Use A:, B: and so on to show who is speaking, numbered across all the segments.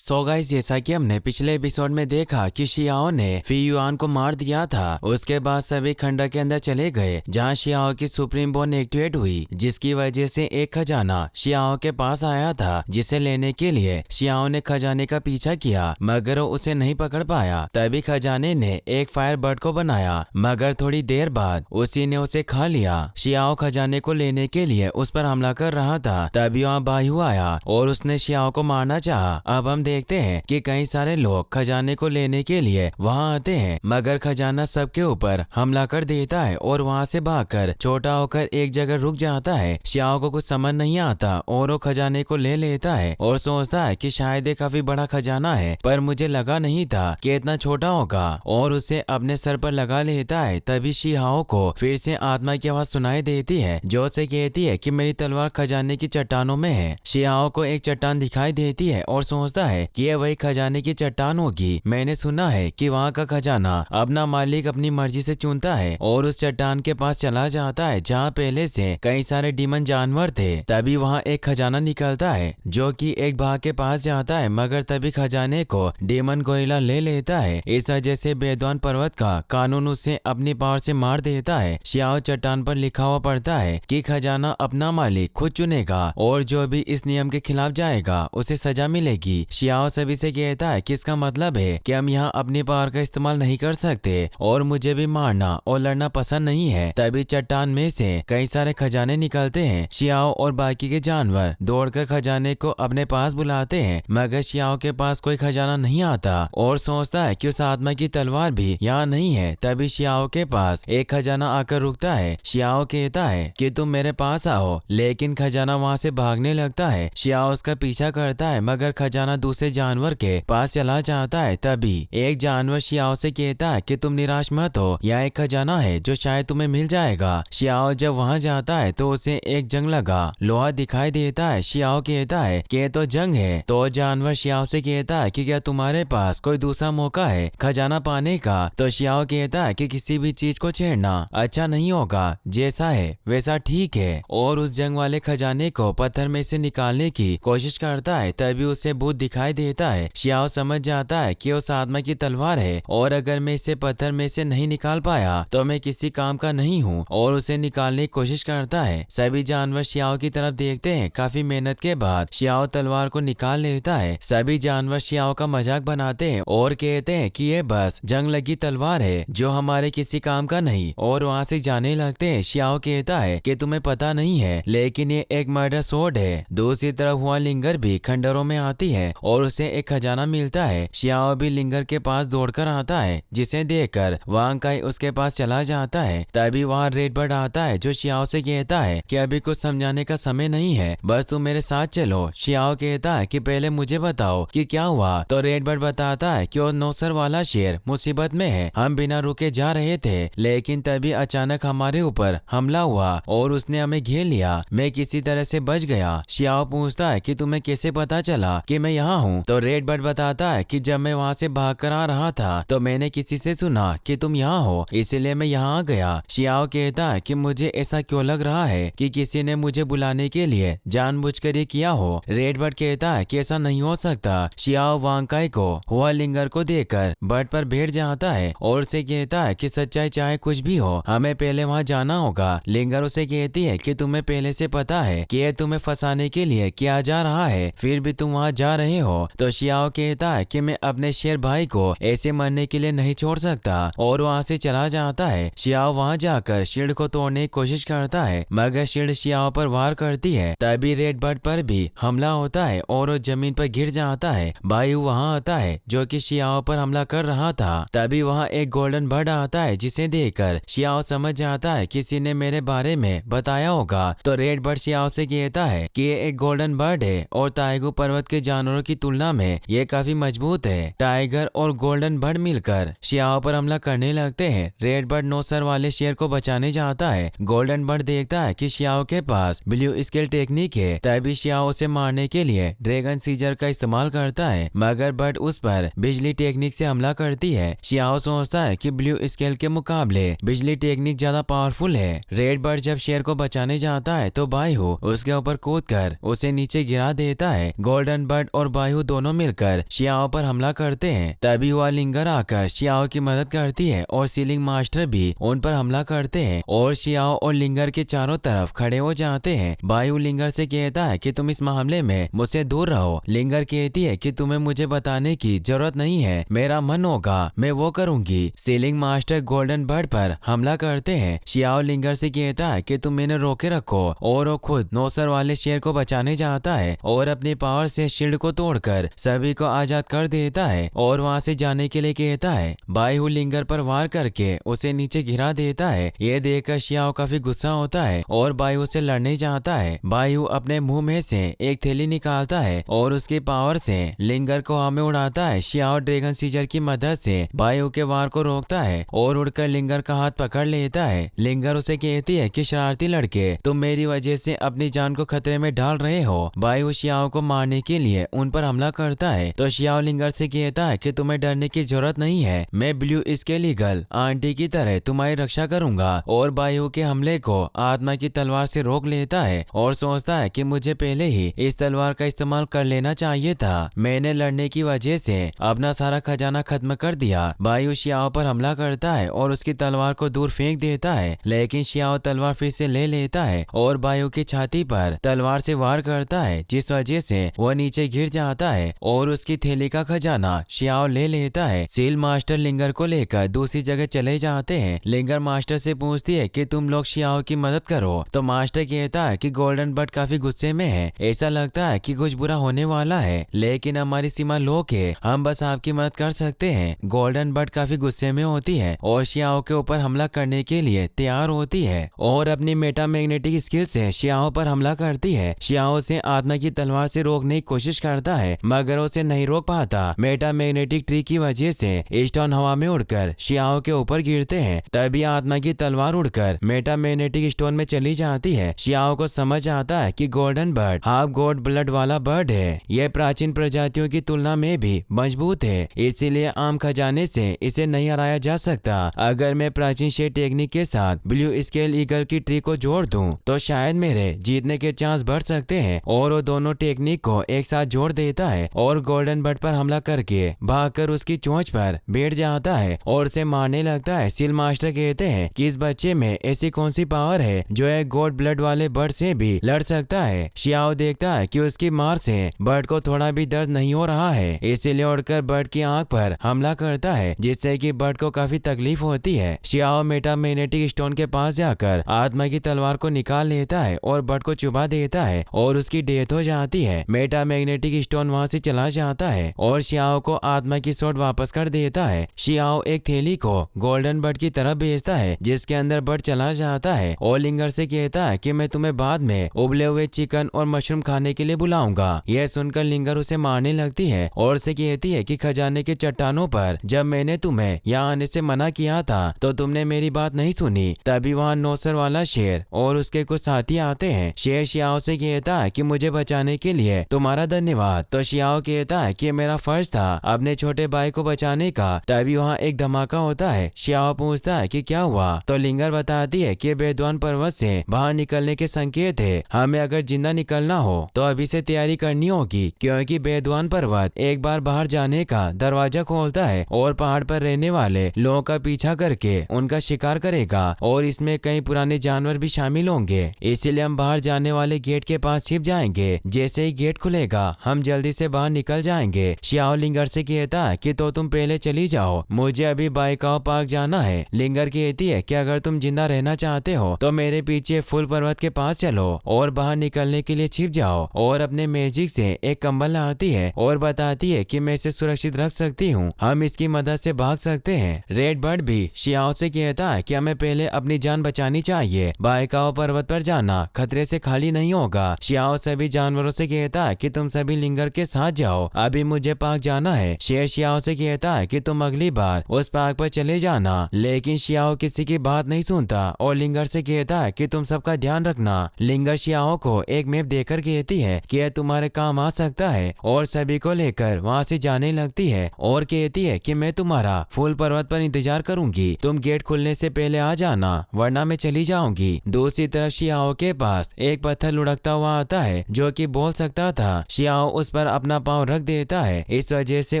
A: So guys, जैसा कि हमने पिछले एपिसोड में देखा कि शियाओ ने फी युआन को मार दिया था। उसके बाद सभी खंडर के अंदर चले गए जहां शियाओ की सुप्रीम बोन एक्टिवेट हुई, जिसकी वजह से एक खजाना शियाओ के पास आया था, जिसे लेने के लिए शियाओ ने खजाने का पीछा किया मगर वो उसे नहीं पकड़ पाया। तभी खजाने ने एक फायर बर्ड को बनाया मगर थोड़ी देर बाद उसी ने उसे खा लिया। शियाओ खजाने को लेने के लिए उस पर हमला कर रहा था, तभी वहाँ बायू आया और उसने शियाओ को मारना चाहा। अब हम देखते हैं कि कई सारे लोग खजाने को लेने के लिए वहां आते हैं मगर खजाना सबके ऊपर हमला कर देता है और वहां से भागकर छोटा होकर एक जगह रुक जाता है। शियाओ को कुछ समझ नहीं आता और वो खजाने को ले लेता है और सोचता है कि शायद ये काफी बड़ा खजाना है, पर मुझे लगा नहीं था कि इतना छोटा होगा, और उसे अपने सर पर लगा लेता है। तभी शियाओ को फिर से आत्मा की आवाज सुनाई देती है जो उसे कहती है कि मेरी तलवार खजाने की चट्टानों में है। शियाओ को एक चट्टान दिखाई देती है और सोचता है कि यह वही खजाने की चट्टान होगी। मैंने सुना है कि वहाँ का खजाना अपना मालिक अपनी मर्जी से चुनता है, और उस चट्टान के पास चला जाता है जहाँ पहले से कई सारे डीमन जानवर थे। तभी वहाँ एक खजाना निकलता है जो कि एक बाघ के पास जाता है, मगर तभी खजाने को डीमन गोरिल्ला ले लेता है। इस वजह से बेद्वान पर्वत का कानून उसे अपनी पावर से मार देता है। शियाओ चट्टान पर लिखा हुआ पड़ता है कि खजाना अपना मालिक खुद चुनेगा और जो भी इस नियम के खिलाफ जाएगा उसे सजा मिलेगी। शियाओ सभी से कहता है कि इसका मतलब है कि हम यहाँ अपनी पावर का इस्तेमाल नहीं कर सकते और मुझे भी मारना और लड़ना पसंद नहीं है। तभी चट्टान में से कई सारे खजाने निकलते हैं। शियाओ और बाकी के जानवर दौड़कर खजाने को अपने पास बुलाते हैं मगर शियाओ के पास कोई खजाना नहीं आता और सोचता है कि उस आत्मा की तलवार भी यहाँ नहीं है। तभी शियाओ के पास एक खजाना आकर रुकता है। शियाओ कहता है कि तुम मेरे पास आओ, लेकिन खजाना वहाँ से भागने लगता है। शियाओ उसका पीछा करता है मगर खजाना दूसरे जानवर के पास चला जाता है। तभी एक जानवर शियाओ से कहता है कि तुम निराश मत हो, यह एक खजाना है जो शायद तुम्हें मिल जाएगा। शियाओ जब वहाँ जाता है तो उसे एक जंग लगा लोहा दिखाई देता है। शियाओ कहता है कि तो जंग है। तो जानवर शियाओ से कहता है कि क्या तुम्हारे पास कोई दूसरा मौका है खजाना पाने का? तो शियाओ कहता है कि किसी भी चीज को छेड़ना अच्छा नहीं होगा, जैसा है वैसा ठीक है, और उस जंग वाले खजाने को पत्थर में से निकालने की कोशिश करता है। तभी उसे भूत दिखाई देता है। शियाओ समझ जाता है कि उस आत्मा की तलवार है और अगर मैं इसे पत्थर में से नहीं निकाल पाया तो मैं किसी काम का नहीं हूँ, और उसे निकालने की कोशिश करता है। सभी जानवर शियाओ की तरफ देखते हैं। काफी मेहनत के बाद शियाओ तलवार को निकाल लेता है। सभी जानवर शियाओ का मजाक बनाते हैं और कहते हैं कि ये बस जंग लगी तलवार है जो हमारे किसी काम का नहीं, और वहाँ से जाने लगते हैं। शियाओ कहता है कि तुम्हें पता नहीं है लेकिन ये एक मर्डर सोर्ड है। दूसरी तरफ हुआ लिंगर भी खंडरों में आती है और उसे एक खजाना मिलता है। शियाओ भी लिंगर के पास दौड़कर आता है, जिसे देखकर वांग काई उसके पास चला जाता है। तभी वहाँ रेड बर्ड आता है जो शियाओ से कहता है कि अभी कुछ समझाने का समय नहीं है, बस तुम मेरे साथ चलो। शियाओ कहता है कि पहले मुझे बताओ कि क्या हुआ। तो रेड बर्ड बताता है कि वो नौसर वाला शेर मुसीबत में है। हम बिना रुके जा रहे थे लेकिन तभी अचानक हमारे ऊपर हमला हुआ और उसने हमें घेर लिया। मैं किसी तरह से बच गया। शियाओ पूछता है कि तुम्हें कैसे पता चला कि मैं यहाँ हूँ? तो रेड बर्ड बताता है कि जब मैं वहाँ से भाग कर आ रहा था तो मैंने किसी से सुना कि तुम यहाँ हो, इसलिए मैं यहाँ आ गया। शियाओ कहता है कि मुझे ऐसा क्यों लग रहा है कि किसी ने मुझे बुलाने के लिए जानबूझकर ये किया हो। रेड बर्ड कहता है कि ऐसा नहीं हो सकता। शियाओ वांग काई को हुआ लिंगर को देखकर बर्ड पर बैठ जाता है और उसे कहता है कि सच्चाई चाहे कुछ भी हो, हमें पहले वहाँ जाना होगा। लिंगर उसे कहती है कि तुम्हें पहले से पता है कि यह तुम्हें फंसाने के लिए किया जा रहा है, फिर भी तुम वहाँ जा रहे हो। तो शियाओ कहता है कि मैं अपने शेर भाई को ऐसे मरने के लिए नहीं छोड़ सकता, और वहाँ से चला जाता है। शियाओ वहाँ जाकर शील्ड को तोड़ने की कोशिश करता है मगर शील्ड शियाओ पर वार करती है। तभी रेड बर्ड पर भी हमला होता है और वो जमीन पर गिर जाता है। बायू वहाँ आता है जो कि शियाओ पर हमला कर रहा था। तभी वहाँ एक गोल्डन बर्ड आता है जिसे देखकर शियाओ समझ जाता है किसी ने मेरे बारे में बताया होगा। तो रेड बर्ड शियाओ से कहता है कि ये एक गोल्डन बर्ड है और ताइगू पर्वत के जानवरों की तुलना में ये काफी मजबूत है। टाइगर और गोल्डन बर्ड मिलकर शियाओ पर हमला करने लगते हैं। रेड बर्ड नौसर वाले शेर को बचाने जाता है। गोल्डन बर्ड देखता है कि शियाओ के पास ब्लू स्केल टेक्निक है। तभी शियाओ उसे मारने के लिए ड्रैगन सीजर का इस्तेमाल करता है मगर बर्ड उस पर बिजली टेक्निक से हमला करती है। शियाओ सोचता है कि ब्लू स्केल के मुकाबले बिजली टेक्निक ज्यादा पावरफुल है। रेड बर्ड जब शेर को बचाने जाता है तो बायू उसके ऊपर कूदकर उसे नीचे गिरा देता है। गोल्डन बर्ड और बायू बायू दोनों मिलकर शियाओ पर हमला करते हैं। तभी हुआ लिंगर आकर शियाओ की मदद करती है और सीलिंग मास्टर भी उन पर हमला करते हैं और शियाओ और लिंगर के चारों तरफ खड़े हो जाते हैं। बायू लिंगर से कहता है कि तुम इस मामले में मुझसे दूर रहो। लिंगर कहती है कि तुम्हें मुझे बताने की जरूरत नहीं है, मेरा मन होगा मैं वो करूंगी। सीलिंग मास्टर गोल्डन बर्ड पर हमला करते हैं। शियाओ लिंगर से कहता है कि तुम इन्हें रोके रखो और वो खुद नौसर वाले शेर को बचाने जाता है और अपनी पावर से शील्ड को तोड़कर सभी को आजाद कर देता है और वहां से जाने के लिए कहता है। बायू लिंगर पर वार करके उसे नीचे गिरा देता है। ये देखकर शियाओ काफी गुस्सा होता है और बायू से लड़ने जाता है। बायू अपने मुंह में से एक थैली निकालता है और उसकी पावर से लिंगर को हवा में उड़ाता है। शियाओ ड्रैगन सीजर की मदद से बायू के वार को रोकता है और उड़कर लिंगर का हाथ पकड़ लेता है। लिंगर उसे कहती है कि शरारती लड़के, तुम मेरी वजह से अपनी जान को खतरे में डाल रहे हो। बायू शियाओ को मारने के लिए उन पर हमला करता है तो शियाओ लिंगर से कहता है कि तुम्हें डरने की जरूरत नहीं है, मैं ब्लू स्केलीगल आंटी की तरह तुम्हारी रक्षा करूंगा। और बायू के हमले को आत्मा की तलवार से रोक लेता है और सोचता है कि मुझे पहले ही इस तलवार का इस्तेमाल कर लेना चाहिए था, मैंने लड़ने की वजह से अपना सारा खजाना खत्म कर दिया। बायू शियाओ पर हमला करता है और उसकी तलवार को दूर फेंक देता है, लेकिन शियाओ तलवार फिर से ले लेता है और बायू की छाती पर तलवार से वार करता है, जिस वजह से वह नीचे गिर जाता है और उसकी थैली का खजाना शियाओ ले लेता है। सील मास्टर लिंगर को लेकर दूसरी जगह चले जाते हैं। लिंगर मास्टर से पूछती है कि तुम लोग शियाओ की मदद करो तो मास्टर कहता है कि गोल्डन बर्ड काफी गुस्से में है, ऐसा लगता है कि कुछ बुरा होने वाला है, लेकिन हमारी सीमा लोक है, हम बस आपकी मदद कर सकते हैं। गोल्डन बर्ड काफी गुस्से में होती है और शियाओ के ऊपर हमला करने के लिए तैयार होती है और अपनी मेटा मैग्नेटिक स्किल से शियाओ पर हमला करती है। शियाओ से आत्मा की तलवार से रोकने की कोशिश करता है मगर उसे नहीं रोक पाता। मेटा मैग्नेटिक ट्री की वजह से स्टोन हवा में उड़कर शियाओ के ऊपर गिरते हैं। तभी आत्मा की तलवार उड़कर मेटा मैग्नेटिक स्टोन में चली जाती है। शियाओ को समझ आता है कि golden bird half God blood वाला बर्ड है, यह प्राचीन प्रजातियों की तुलना में भी मजबूत है, इसीलिए आम खजाने से इसे नहीं हराया जा सकता। अगर मैं प्राचीन शेर टेक्निक के साथ ब्लू स्केल ईगल की ट्री को जोड़ दूं तो शायद मेरे जीतने के चांस बढ़ सकते हैं। और वो दोनों टेक्निक को एक साथ जोड़ देता है और गोल्डन बर्ड पर हमला करके भागकर उसकी चोंच पर बैठ जाता है और उसे मारने लगता है। सील मास्टर कहते हैं कि इस बच्चे में ऐसी कौन सी पावर है जो एक गॉड ब्लड वाले बर्ड से भी लड़ सकता है। शियाओ देखता है कि उसकी मार से बर्ड को थोड़ा भी दर्द नहीं हो रहा है, इसीलिए उड़कर बर्ड की आंख पर हमला करता है, जिससे कि बर्ड को काफी तकलीफ होती है। शियाओ मेटा मैग्नेटिक स्टोन के पास जाकर आत्मा की तलवार को निकाल लेता है और बर्ड को चुबा देता है और उसकी डेथ हो जाती है। मेटा मैग्नेटिक स्टोन वहां से चला जाता है और शियाओ को आत्मा की सोट वापस कर देता है। शियाओ एक थैली को गोल्डन बर्ड की तरफ भेजता है जिसके अंदर बर्ड चला जाता है और लिंगर से कहता है कि मैं तुम्हें बाद में उबले हुए चिकन और मशरूम खाने के लिए बुलाऊंगा। यह सुनकर लिंगर उसे मारने लगती है और उसे कहती है कि खजाने के चट्टानों पर जब मैंने तुम्हें यहाँ आने से मना किया था तो तुमने मेरी बात नहीं सुनी। तभी वहाँ नौसर वाला शेर और उसके कुछ साथी आते हैं। शेर शियाओ से कहता है कि मुझे बचाने के लिए तुम्हारा धन्यवाद। तो शियाओ कहता है कि मेरा फर्ज था अपने छोटे भाई को बचाने का। तभी वहाँ एक धमाका होता है। शियाओ पूछता है कि क्या हुआ तो लिंगर बताती है कि बेद्वान पर्वत से बाहर निकलने के संकेत है, हमें अगर जिंदा निकलना हो तो अभी से तैयारी करनी होगी, क्योंकि बेद्वान पर्वत एक बार बाहर जाने का दरवाजा खोलता है और पहाड़ पर रहने वाले लोगों का पीछा करके उनका शिकार करेगा और इसमें कई पुराने जानवर भी शामिल होंगे, इसीलिए हम बाहर जाने वाले गेट के पास छिप जाएंगे। जैसे ही गेट खुलेगा हम जल्दी से बाहर निकल जाएंगे। शियाओ लिंगर से कहता है कि तो तुम पहले चली जाओ, मुझे अभी बाइकाओ पार्क जाना है। लिंगर कहती है कि अगर तुम जिंदा रहना चाहते हो तो मेरे पीछे फुल पर्वत के पास चलो और बाहर निकलने के लिए छिप जाओ। और अपने मैजिक से एक कंबल लाती है और बताती है कि मैं इसे सुरक्षित रख सकती हूँ, हम इसकी मदद से भाग सकते हैं। रेड बर्ड भी शियाओ से कहता है कि हमें पहले अपनी जान बचानी चाहिए, बाइकाओ पर्वत पर जाना खतरे से खाली नहीं होगा। शियाओ सभी जानवरों से कहता है कि तुम सभी लिंगर के साथ जाओ, अभी मुझे पार्क जाना है। शेर शियाओ से कहता है कि तुम अगली बार उस पार्क पर चले जाना, लेकिन शियाओ किसी की बात नहीं सुनता और लिंगर से कहता है कि तुम सबका ध्यान रखना। लिंगर शियाओ को एक मैप देकर कहती है कि यह तुम्हारे काम आ सकता है और सभी को लेकर वहाँ से जाने लगती है और कहती है कि मैं तुम्हारा फूल पर्वत पर इंतजार करूंगी, तुम गेट खुलने से पहले आ जाना वरना मैं चली जाऊंगी। दूसरी तरफ शियाओ के पास एक पत्थर लुढ़कता हुआ आता है जो कि बोल सकता था। शियाओ उस पर पर अपना पाँव रख देता है। इस वजह से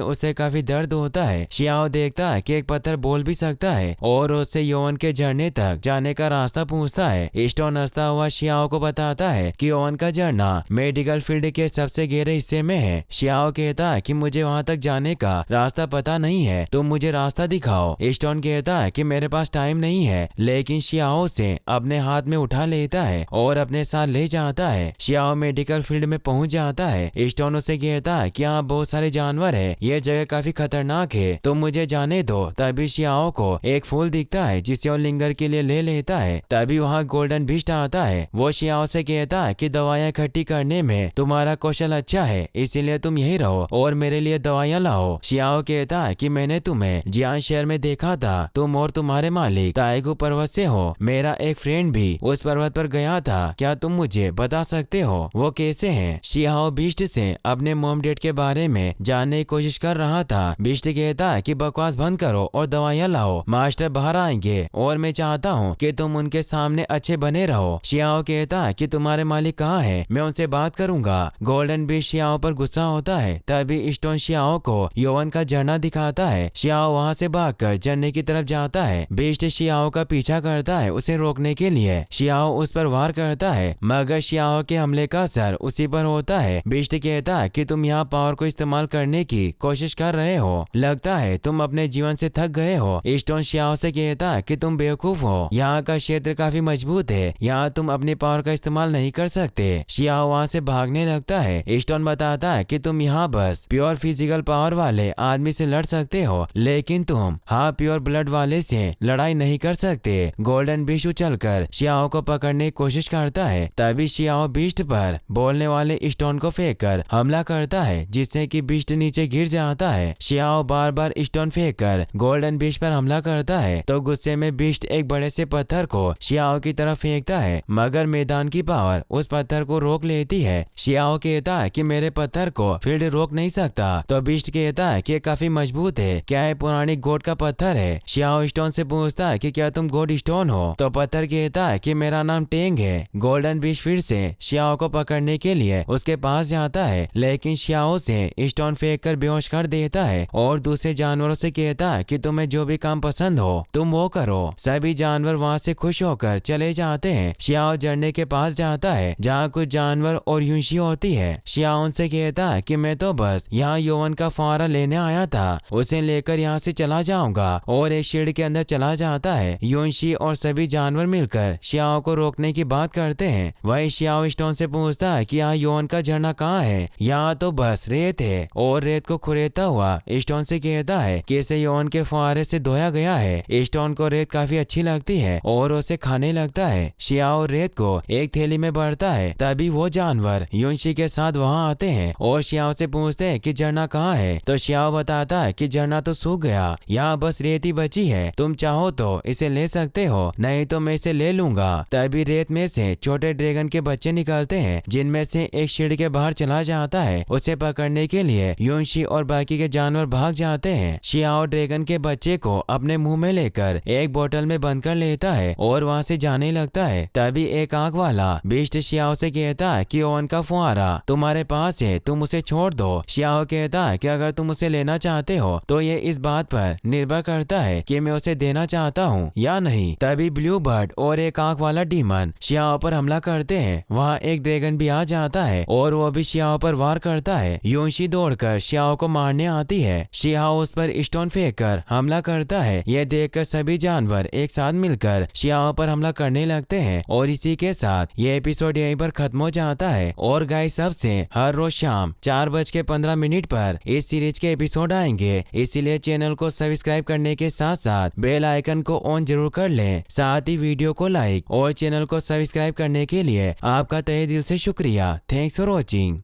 A: उसे काफी दर्द होता है। शियाओ देखता है कि एक पत्थर बोल भी सकता है और उससे योवन के झरने तक जाने का रास्ता पूछता है। स्टोन हंसता हुआ शियाओ को बताता है कि योवन का झरना मेडिकल फील्ड के सबसे गहरे हिस्से में है। शियाओ कहता है कि मुझे वहां तक जाने का रास्ता पता नहीं है, तुम मुझे रास्ता दिखाओ। स्टोन कहता है कि मेरे पास टाइम नहीं है, लेकिन शियाओ से अपने हाथ में उठा लेता है और अपने साथ ले जाता है। शियाओ मेडिकल फील्ड में पहुंच जाता है। स्टोन उसे कहता है कि यहाँ बहुत सारे जानवर है, ये जगह काफी खतरनाक है, तुम मुझे जाने दो। तभी शियाओ को एक फूल दिखता है जिसे वो लिंगर के लिए ले लेता है। तभी वहाँ गोल्डन बीस्ट आता है। वो शियाओ से कहता है कि दवाइयाँ इकट्ठी करने में तुम्हारा कौशल अच्छा है, इसीलिए तुम यही रहो और मेरे लिए दवाइयाँ लाओ। शियाओ कहता है कि मैंने तुम्हें जियान शहर में देखा था, तुम और तुम्हारे मालिक ताइगू पर्वत से हो। मेरा एक फ्रेंड भी उस पर्वत पर गया था, क्या तुम मुझे बता सकते हो वो कैसे हैं? शियाओ बीस्ट से अपने मॉम डैड के बारे में जानने की कोशिश कर रहा था। बीस्ट कहता है कि बकवास बंद करो और दवाइयाँ लाओ, मास्टर बाहर आएंगे और मैं चाहता हूँ कि तुम उनके सामने अच्छे बने रहो। शियाओ कहता है कि तुम्हारे मालिक कहाँ है, मैं उनसे बात करूंगा। गोल्डन बीस्ट शियाओ पर गुस्सा होता है। तभी स्टोन शियाओ को योवन का झरना दिखाता है। शियाओ वहाँ से भागकर झरने की तरफ जाता है। बीस्ट शियाओ का पीछा करता है उसे रोकने के लिए। शियाओ उस पर वार करता है, मगर शियाओ के हमले का असर उसी पर होता है। बीस्ट कहता है कि तुम यहाँ पावर को इस्तेमाल करने की कोशिश कर रहे हो, लगता है तुम अपने जीवन से थक गए हो। स्टोन शियाओ से कहता है कि तुम बेवकूफ हो, यहाँ का क्षेत्र काफी मजबूत है, यहाँ तुम अपनी पावर का इस्तेमाल नहीं कर सकते। शियाओ वहाँ से भागने लगता है। स्टोन बताता है कि तुम यहाँ बस प्योर फिजिकल पावर वाले आदमी से लड़ सकते हो, लेकिन तुम हाँ प्योर ब्लड वाले से लड़ाई नहीं कर सकते। गोल्डन बीस्ट उछलकर शियाओ को पकड़ने की कोशिश करता है। तभी शियाओ बीस्ट पर बोलने वाले स्टोन को फेंककर हमला करता है, जिससे कि बीस्ट नीचे गिर जाता है। शियाओ बार बार स्टोन फेंककर गोल्डन बीस्ट पर हमला करता है, तो गुस्से में बीस्ट एक बड़े से पत्थर को शियाओ की तरफ फेंकता है, मगर मैदान की पावर उस पत्थर को रोक लेती है। शियाओ कहता है कि मेरे पत्थर को फील्ड रोक नहीं सकता, तो बीस्ट कहता है कि काफी मजबूत है, क्या है पुरानी गोड का पत्थर है। शियाओ स्टोन से पूछता है कि क्या तुम गोड स्टोन हो, तो पत्थर कहता है कि मेरा नाम टेंग है। गोल्डन बीस्ट फिर से शियाओ को पकड़ने के लिए उसके पास जाता है, लेकिन शियाओ से स्टोन फेंक कर बेहोश कर देता है और दूसरे जानवरों से कहता है कि तुम्हें जो भी काम पसंद हो तुम वो करो। सभी जानवर वहाँ से खुश होकर चले जाते हैं। शियाओ झरने के पास जाता है जहाँ कुछ जानवर और यूंशी होती है। शियाओ उनसे कहता है कि मैं तो बस यहाँ योवन का फुहारा लेने आया था, उसे लेकर यहाँ से चला जाऊंगा, और एक शेड के अंदर चला जाता है। यूंशी और सभी जानवर मिलकर शियाओ को रोकने की बात करते हैं। वही शियाओ स्टोन से पूछता है कि यहाँ योवन का झरना कहाँ है, यहाँ तो बस रेत है, और रेत को खुरेदता हुआ स्टोन से कहता है कि इसे योवन के फुहारे से धोया गया है। स्टोन को रेत काफी अच्छी लगती है और उसे खाने लगता है। शियाओ रेत को एक थैली में भरता है। तभी वो जानवर यूंशी के साथ वहाँ आते हैं और शियाओ से पूछते हैं कि झरना कहाँ है, तो शियाओ बताता है कि झरना तो सूख गया, यहाँ बस रेत ही बची है, तुम चाहो तो इसे ले सकते हो, नहीं तो मैं इसे ले लूंगा। तभी रेत में से छोटे ड्रैगन के बच्चे निकलते हैं, जिनमें से एक शेड के बाहर चला जाता है। उसे पकड़ने के लिए यूंशी और बाकी के जानवर भाग जाते हैं। शियाओ ड्रैगन के बच्चे को अपने मुंह में लेकर एक बोतल में बंद कर लेता है और वहाँ से जाने लगता है। तभी एक आंख वाला बीस्ट शियाओ से कहता है कि ओवन का फुहारा तुम्हारे पास है, तुम उसे छोड़ दो। शियाओ कहता है कि अगर तुम उसे लेना चाहते हो तो ये इस बात पर निर्भर करता है कि मैं उसे देना चाहता हूँ या नहीं। तभी ब्लू बर्ड और एक आंख वाला डीमन शियाओ पर हमला करते हैं। वहाँ एक ड्रैगन भी आ जाता है और वो भी शियाओ पर वार करता है। यूंशी दौड़कर शियाओ को मारने आती है। शियाओ उस पर स्टोन फेंककर हमला करता है। यह देखकर सभी जानवर एक साथ मिलकर शियाओ पर हमला करने लगते हैं और इसी के साथ ये एपिसोड यहीं पर खत्म हो जाता है। और गाइस सबसे हर रोज शाम 4:15 पर इस सीरीज के एपिसोड आएंगे, इसीलिए चैनल को सब्सक्राइब करने के साथ साथ बेल आइकन को ऑन जरूर कर लें। साथ ही वीडियो को लाइक और चैनल को सब्सक्राइब करने के लिए आपका तहे दिल से शुक्रिया। Thanks for watching.